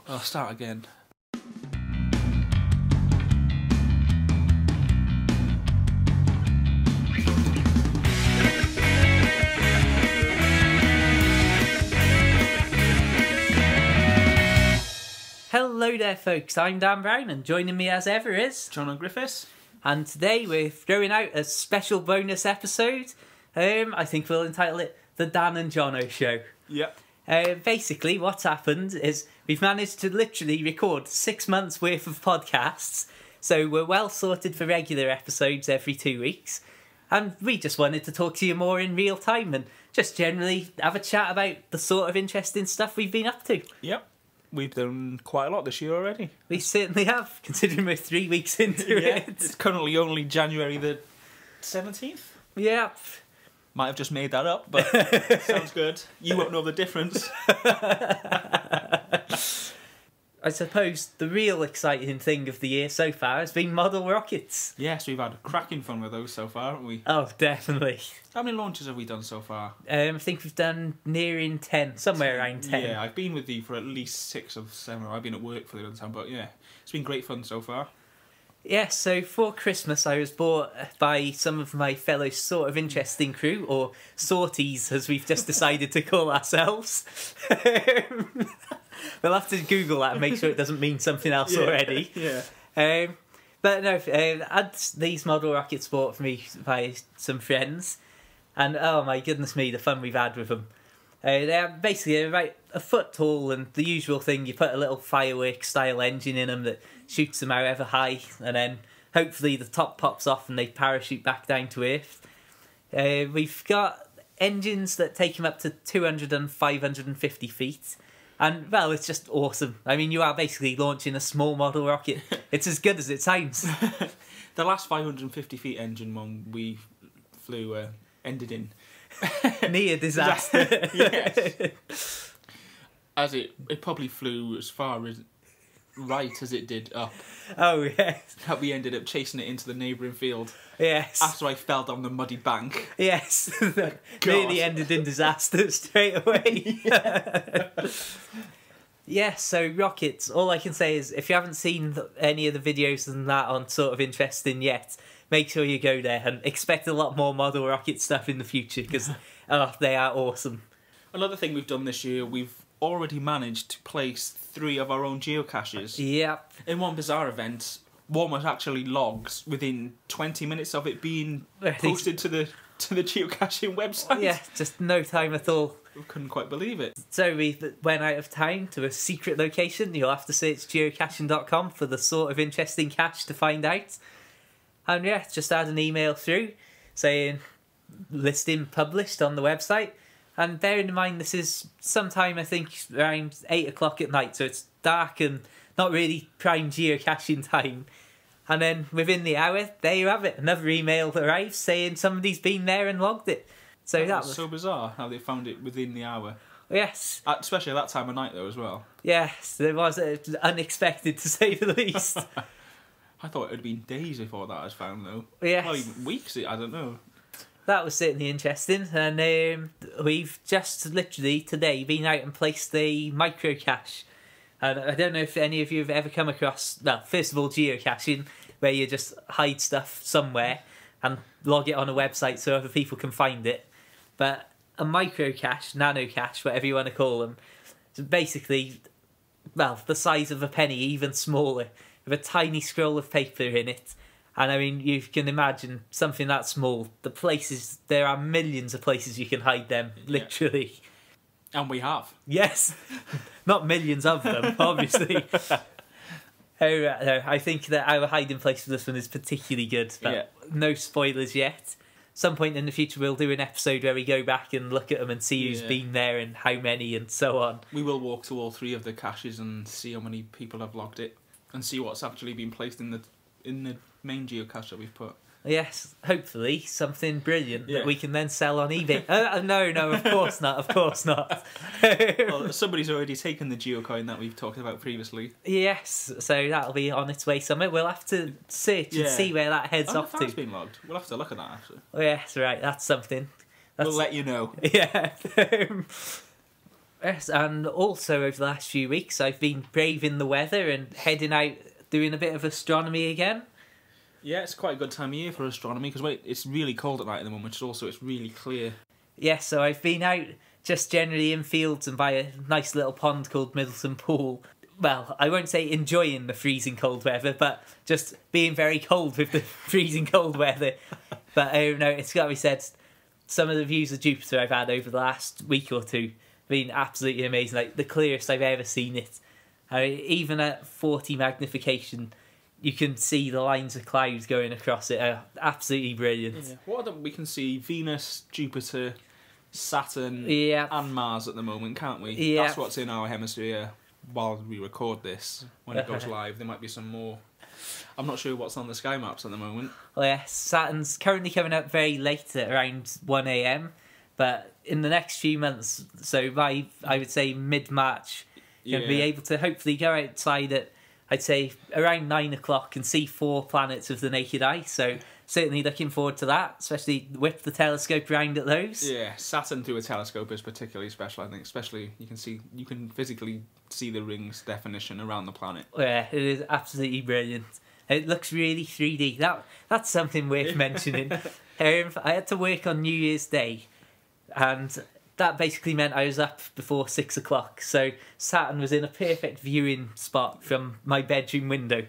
I'll start again. Hello there folks, I'm Dan Brown and joining me as ever is John Griffiths. And today we're throwing out a special bonus episode. I think we'll entitle it The Dan and Jono Show. Yep. Basically what's happened is we've managed to literally record 6 months worth of podcasts, so we're well sorted for regular episodes every 2 weeks, and we just wanted to talk to you more in real time and just generally have a chat about the sort of interesting stuff we've been up to. Yep. We've done quite a lot this year already. We certainly have, considering we're 3 weeks into it. It's currently only January the 17th. Yeah. Might have just made that up, but sounds good. You won't know the difference. I suppose the real exciting thing of the year so far has been model rockets. Yes, we've had cracking fun with those so far, haven't we? Oh, definitely. How many launches have we done so far? I think we've done nearing 10, somewhere around 10. Yeah, I've been with you for at least 6 or 7. I've been at work for the other time, but yeah, it's been great fun so far. Yeah, so for Christmas I was bought by some of my fellow sort of interesting crew, or sorties as we've just decided to call ourselves. We'll have to Google that and make sure it doesn't mean something else already. Yeah. But no, I had these model rockets bought for me by some friends, and oh my goodness me, the fun we've had with them. They're basically about a foot tall, and the usual thing, you put a little fireworks style engine in them that shoots them however high, and then hopefully the top pops off and they parachute back down to earth. We've got engines that take them up to 200 and 550 feet. And, well, it's just awesome. I mean, you are basically launching a small model rocket. It's as good as it sounds. The last 550 feet engine one we flew ended in near disaster. Yes. As it probably flew as far as right as it did up. Oh, yes. That we ended up chasing it into the neighbouring field. Yes. After I fell down the muddy bank. Yes. Nearly ended in disaster straight away. Yeah, so rockets, all I can say is if you haven't seen any of the videos and that on sort of interesting yet, make sure you go there and expect a lot more model rocket stuff in the future because they are awesome. Another thing we've done this year, we've already managed to place 3 of our own geocaches. Yeah. In one bizarre event, one was actually logged within 20 minutes of it being posted to the geocaching website. Yeah, just no time at all. We couldn't quite believe it. So we went out of town to a secret location. You'll have to search geocaching.com for the sort of interesting cache to find out. And yeah, just had an email through saying listing published on the website. And bearing in mind this is sometime I think around 8 o'clock at night, so it's dark and not really prime geocaching time. And then within the hour, there you have it. Another email arrives saying somebody's been there and logged it. So that was so bizarre how they found it within the hour. Yes. Especially at that time of night though as well. Yes, it was unexpected to say the least. I thought it would have been days before that was found though. Yes. Well, even weeks, I don't know. That was certainly interesting. And we've just literally today been out and placed the micro cache. And I don't know if any of you have ever come across, well, first of all, geocaching, where you just hide stuff somewhere and log it on a website so other people can find it. But a micro cache, nano cache, whatever you want to call them, is basically, well, the size of a penny, even smaller, with a tiny scroll of paper in it. And I mean, you can imagine something that small. There are millions of places you can hide them, literally. Yeah. And we have. Yes. Not millions of them, obviously. I think that our hiding place for this one is particularly good, but no spoilers yet. Some point in the future we'll do an episode where we go back and look at them and see who's been there and how many and so on. We will walk to all 3 of the caches and see how many people have logged it and see what's actually been placed in the main geocache that we've put. Yes, hopefully something brilliant that we can then sell on eBay. No, of course not, of course not. Well, somebody's already taken the geocoin that we've talked about previously. Yes, so that'll be on its way somewhere. We'll have to search and see where that heads off to. It's been logged. We'll have to look at that, actually. Oh, yes, right, that's something. We'll let you know. Yeah. Yes, and also over the last few weeks, I've been braving the weather and heading out doing a bit of astronomy again. Yeah, it's quite a good time of year for astronomy because it's really cold at night at the moment, but it's really clear. Yeah, so I've been out just generally in fields and by a nice little pond called Middleton Pool. Well, I won't say enjoying the freezing cold weather, but just being very cold with the freezing cold weather. But no, it's got to be said, some of the views of Jupiter I've had over the last week or two have been absolutely amazing. Like the clearest I've ever seen it. Even at 40 magnification, you can see the lines of clouds going across it. Absolutely brilliant. Yeah. What we can see Venus, Jupiter, Saturn, Yeah. and Mars at the moment, can't we? Yeah. That's what's in our hemisphere while we record this. When it goes live, there might be some more. I'm not sure what's on the sky maps at the moment. Well, yeah, Saturn's currently coming up very late at around 1 a.m. But in the next few months, so by, I would say, mid-March, you'll be able to hopefully go outside at, I'd say, around 9 o'clock and see 4 planets with the naked eye. So certainly looking forward to that, especially whip the telescope around at those. Yeah, Saturn through a telescope is particularly special, I think. Especially you can physically see the rings definition around the planet. Yeah, it is absolutely brilliant. It looks really 3D. That's something worth mentioning. I had to work on New Year's Day, and that basically meant I was up before 6 o'clock. So Saturn was in a perfect viewing spot from my bedroom window.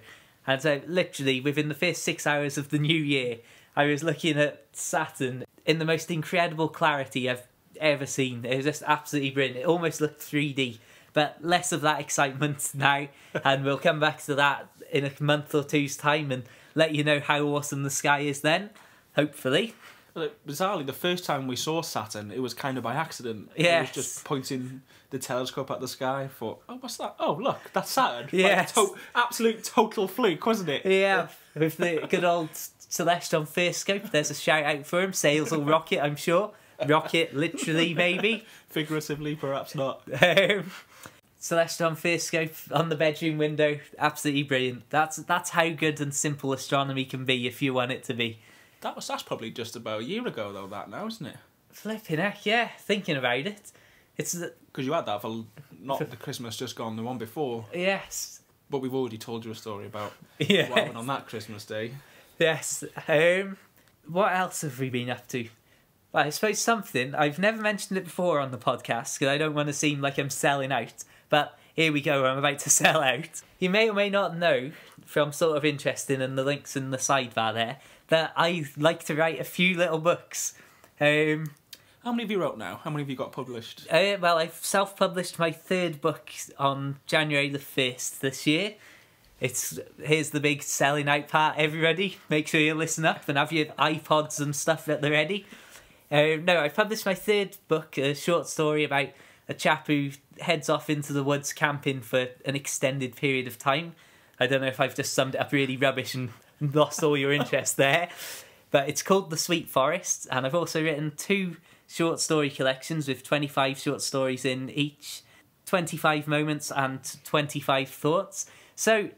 And so literally within the first 6 hours of the new year, I was looking at Saturn in the most incredible clarity I've ever seen. It was just absolutely brilliant. It almost looked 3D. But less of that excitement now, and we'll come back to that in a month or two's time and let you know how awesome the sky is then, hopefully. Well, bizarrely, the first time we saw Saturn, it was kind of by accident. Yes. It was just pointing the telescope at the sky. Thought, oh, what's that? Oh, look, that's Saturn. Yes. Like, absolute total fluke, wasn't it? Yeah, with the good old Celeste on first scope. There's a shout out for him. Sails will rocket, I'm sure. Rocket, literally, maybe. Figuratively, perhaps not. Celeste on first scope on the bedroom window. Absolutely brilliant. That's how good and simple astronomy can be if you want it to be. That's probably just about a year ago, though, that now, isn't it? Flipping heck, yeah. Thinking about it. It's because you had that for not the Christmas just gone, the one before. Yes. But we've already told you a story about what Yes. happened on that Christmas day. Yes. What else have we been up to? Well, I suppose something. I've never mentioned it before on the podcast because I don't want to seem like I'm selling out. But here we go, I'm about to sell out. You may or may not know, from sort of interesting and the links in the sidebar there, that I like to write a few little books. How many have you wrote now? How many have you got published? Well, I've self-published my 3rd book on January the 1st this year. Here's the big selling out part, everybody. Make sure you listen up and have your iPods and stuff at the ready. No, I published my 3rd book, a short story about a chap who heads off into the woods camping for an extended period of time. I don't know if I've just summed it up really rubbish and lost all your interest there. But it's called The Sweet Forest, and I've also written 2 short story collections with 25 short stories in each, 25 moments and 25 thoughts. So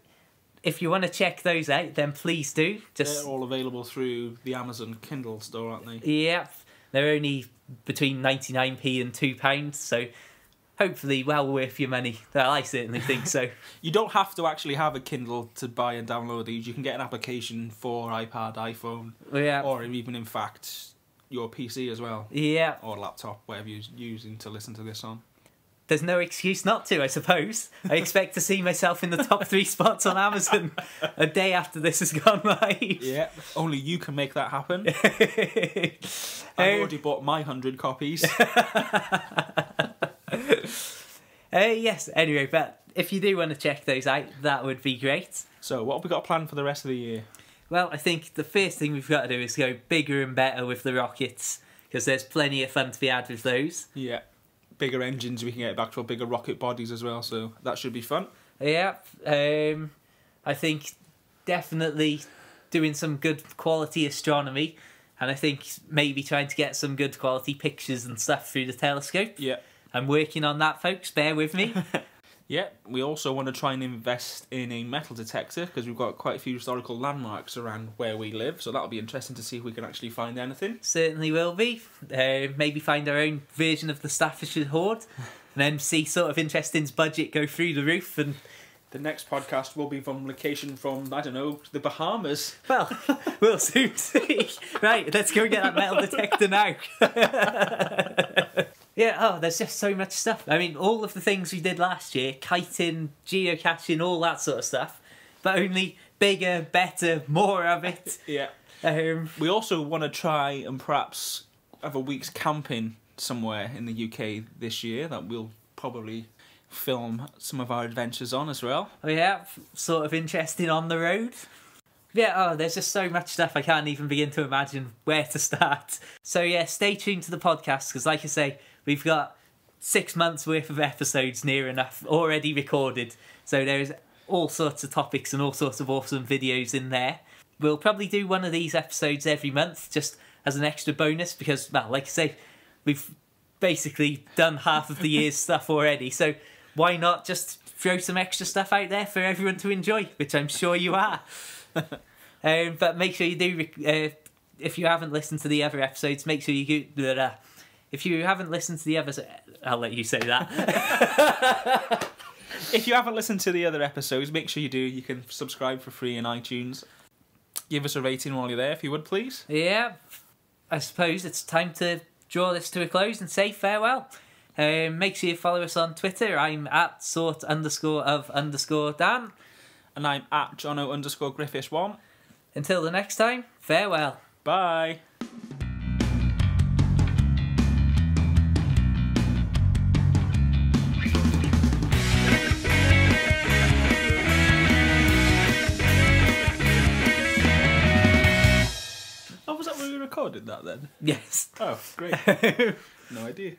if you want to check those out, then please do. They're all available through the Amazon Kindle store, aren't they? Yep. They're only between 99p and £2, so hopefully well worth your money. Well, I certainly think so. You don't have to actually have a Kindle to buy and download these. You can get an application for iPad, iPhone, Yeah. or even, in fact, your PC as well. Yeah. Or laptop, whatever you're using to listen to this on. There's no excuse not to, I suppose. I expect to see myself in the top 3 spots on Amazon a day after this has gone live. Yeah, only you can make that happen. I've already bought my 100 copies. Yes, anyway, but if you do want to check those out, that would be great. So, what have we got planned for the rest of the year? Well, I think the first thing we've got to do is go bigger and better with the rockets, because there's plenty of fun to be had with those. Yeah. Bigger engines, we can get back to bigger rocket bodies as well, so that should be fun. Yeah, I think definitely doing some good quality astronomy, and I think maybe trying to get some good quality pictures and stuff through the telescope. Yeah. I'm working on that, folks, bear with me. Yeah, we also want to try and invest in a metal detector because we've got quite a few historical landmarks around where we live, so that'll be interesting to see if we can actually find anything. Certainly will be. Maybe find our own version of the Staffordshire Hoard. and then see sort of Interesting's budget go through the roof. And the next podcast will be from location from, I don't know, the Bahamas. Well, we'll soon see. Right, let's go get that metal detector now. Yeah, there's just so much stuff. I mean, all of the things we did last year, kiting, geocaching, all that sort of stuff, but only bigger, better, more of it. Yeah. We also want to try and perhaps have a week's camping somewhere in the UK this year that we'll probably film some of our adventures on as well. Oh yeah, sort of Interesting on the road. Yeah, there's just so much stuff I can't even begin to imagine where to start. So yeah, stay tuned to the podcast, because like I say, we've got 6 months worth of episodes near enough already recorded. So there's all sorts of topics and all sorts of awesome videos in there. We'll probably do one of these episodes every month, just as an extra bonus, because, well, like I say, we've basically done half of the year's stuff already. So why not just throw some extra stuff out there for everyone to enjoy, which I'm sure you are. But make sure you do, if you haven't listened to the other episodes, make sure you go, if you haven't listened to the others, I'll let you say that. If you haven't listened to the other episodes, make sure you do. You can subscribe for free in iTunes. Give us a rating while you're there, if you would, please. Yeah, I suppose it's time to draw this to a close and say farewell. Make sure you follow us on Twitter. I'm at sort_of_Dan. And I'm at Jono_Griffiths1. Until the next time, farewell. Bye. Oh, was that when we recorded that then? Yes. Oh, great. No idea.